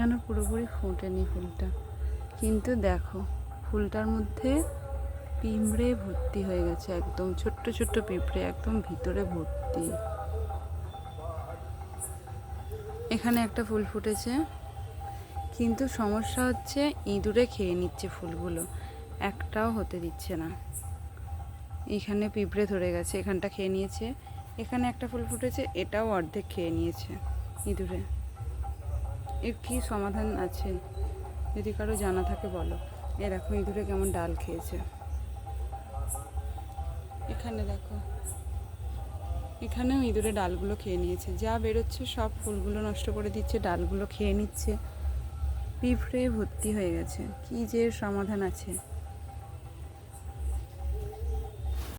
এখনো পুরোপুরি ফোটেনি ফুলটা, কিন্তু দেখো ফুলটার মধ্যে পিঁপড়ে ভর্তি হয়ে গেছে, একদম ছোট্ট ছোট্ট পিঁপড়ে একদম ভিতরে ভর্তি। এখানে একটা ফুল ফুটেছে, কিন্তু সমস্যা হচ্ছে ইঁদুরে খেয়ে নিচ্ছে ফুলগুলো, একটাও হতে দিচ্ছে না। এখানে পিঁপড়ে ধরে গেছে, এখানটা খেয়ে নিয়েছে। এখানে একটা ফুল ফুটেছে, এটাও অর্ধেক খেয়ে নিয়েছে ইঁদুরে। এর কী সমাধান আছে যদি কারো জানা থাকে বলো। এ দেখো ইঁদুরে কেমন ডাল খেয়েছে। এখানে দেখো, এখানেও ইঁদুরে ডালগুলো খেয়ে নিয়েছে, যা বেরোচ্ছে সব ফুলগুলো নষ্ট করে দিচ্ছে, ডালগুলো খেয়ে নিচ্ছে। পিঁপড়ে ভর্তি হয়ে গেছে, কী যে সমাধান আছে।